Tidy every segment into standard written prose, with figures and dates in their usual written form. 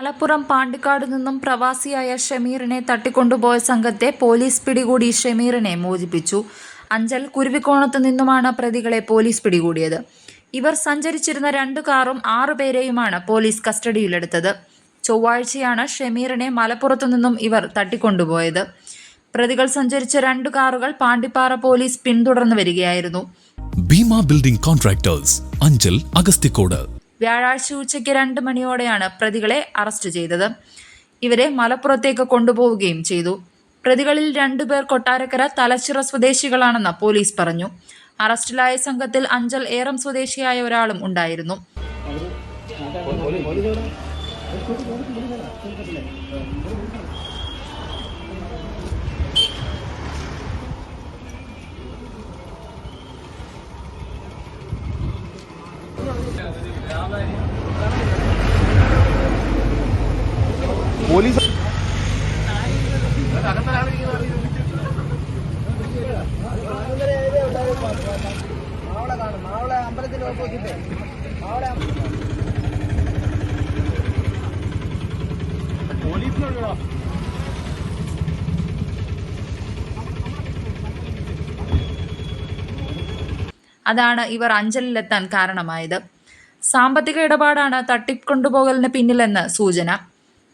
മലപ്പുറം പാണ്ടിക്കാട് നിന്നും പ്രവാസിയായ ഷമീറിനെ തട്ടിക്കൊണ്ടുപോയ സംഘത്തെ പോലീസ് പിടികൂടി ഷമീറിനെ മോചിപ്പിച്ചു. അഞ്ചൽ കുരുവിക്കോണത്ത് നിന്നുമാണ് പ്രതികളെ പോലീസ് പിടികൂടിയത്. ഇവർ സഞ്ചരിച്ചിരുന്ന 2 കാറും 6 പേരെയുമാണ് പോലീസ് കസ്റ്റഡിയിലെടുത്തത്. ചൊവ്വാഴ്ചയാണ് ഷമീറിനെ മലപ്പുറത്തു നിന്നും ഇവർ തട്ടിക്കൊണ്ടുപോയത്. പ്രതികൾ സഞ്ചരിച്ച 2 കാറുകൾ പാണ്ടിപ്പാറ പോലീസ് പിന്തുടർന്നു വരികയായിരുന്നു. Bhima building contractors, Anchal, Agasthikode. വ്യാഴാഴ്ച ഉച്ചയ്ക്ക് 2 മണിയോടെയാണ് പ്രതികളെ അറസ്റ്റ് ചെയ്തത്. ഇവരെ മലപ്പുറത്തേക്ക് കൊണ്ടുപോവുകയും ചെയ്തു. പ്രതികളിൽ 2 പേർ കൊട്ടാരക്കര തലച്ചിറ സ്വദേശികളാണെന്ന് പോലീസ് പറഞ്ഞു. അറസ്റ്റിലായ സംഘത്തിൽ അഞ്ചൽ ഏറം സ്വദേശിയായ ഒരാളും ഉണ്ടായിരുന്നു. പോലീസ് അമ്പലത്തിന്റെ ഓപ്പോസിറ്റ് അതാണ് ഇവർ അഞ്ചലിലെത്താൻ കാരണമായത്. സാമ്പത്തിക ഇടപാടാണ് തട്ടിക്കൊണ്ടുപോകലിന് പിന്നിലെന്ന് സൂചന.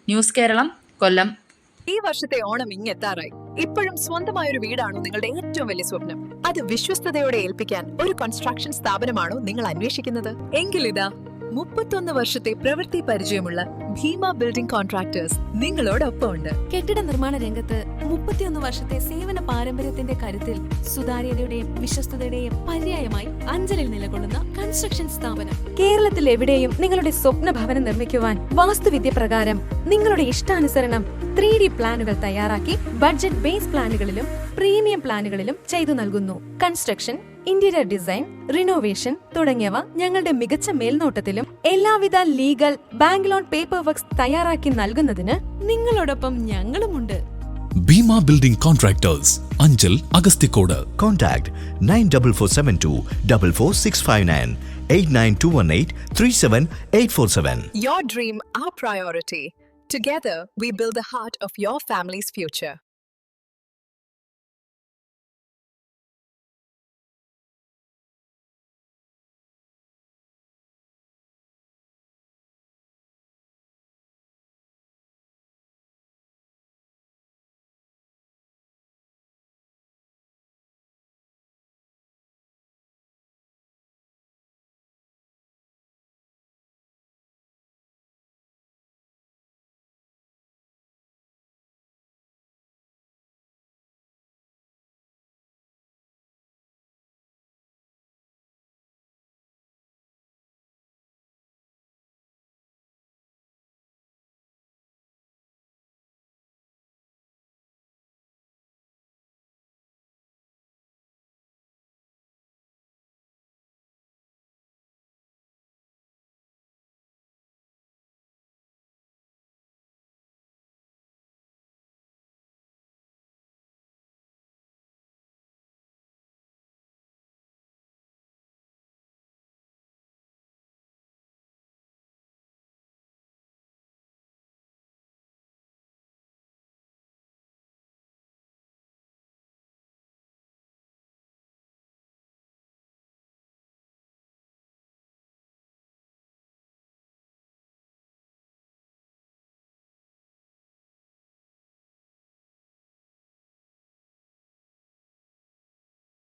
ന്യൂസ് കേരളം, കൊല്ലം. ഈ വർഷത്തെ ഓണം ഇങ്ങെത്താറായി. ഇപ്പോഴും സ്വന്തമായൊരു വീടാണോ നിങ്ങളുടെ ഏറ്റവും വലിയ സ്വപ്നം? അത് വിശ്വസ്തയോടെ ഏൽപ്പിക്കാൻ ഒരു കൺസ്ട്രക്ഷൻ സ്ഥാപനമാണോ നിങ്ങൾ അന്വേഷിക്കുന്നത്? എങ്കിലിതാ 31 വർഷത്തെ പ്രവൃത്തി പരിചയമുള്ള ഭീമ ബിൽഡിംഗ് കോൺട്രാക്ടേഴ്സ് നിങ്ങളോടൊപ്പം ഉണ്ട്. കെട്ടിട നിർമ്മാണ രംഗത്ത് 31 വർഷത്തെ സേവന പാരമ്പര്യത്തിന്റെ കരുത്തിൽ സുതാര്യതയുടെയും വിശ്വസ്തതയുടെയും പര്യായമായി അഞ്ചലിൽ നിലകൊള്ളുന്ന കൺസ്ട്രക്ഷൻ സ്ഥാപനം. കേരളത്തിൽ എവിടെയും നിങ്ങളുടെ സ്വപ്ന ഭവനം നിർമ്മിക്കുവാൻ വാസ്തുവിദ്യ പ്രകാരം നിങ്ങളുടെ ഇഷ്ടാനുസരണം 3D പ്ലാനുകൾ തയ്യാറാക്കി ബഡ്ജറ്റ് ബേസ് പ്ലാനുകളിലും പ്രീമിയം പ്ലാനുകളിലും ചെയ്തു നൽകുന്നു. കൺസ്ട്രക്ഷൻ, ഇന്റീരിയർ ഡിസൈൻ, റിനോവേഷൻ തുടങ്ങിയവ ഞങ്ങളുടെ മികച്ച മേൽനോട്ടത്തിലും എല്ലാവിധ legal, bank loan paper works തയ്യാറാക്കി നൽകുന്നതിന് നിങ്ങളോടൊപ്പം ഞങ്ങളുമുണ്ട്. Bhima building contractors, Anchal, Agasthikode. Contact 94472 44659 89218 37847. Your dream, our priority. Together, we build the heart of your family's future.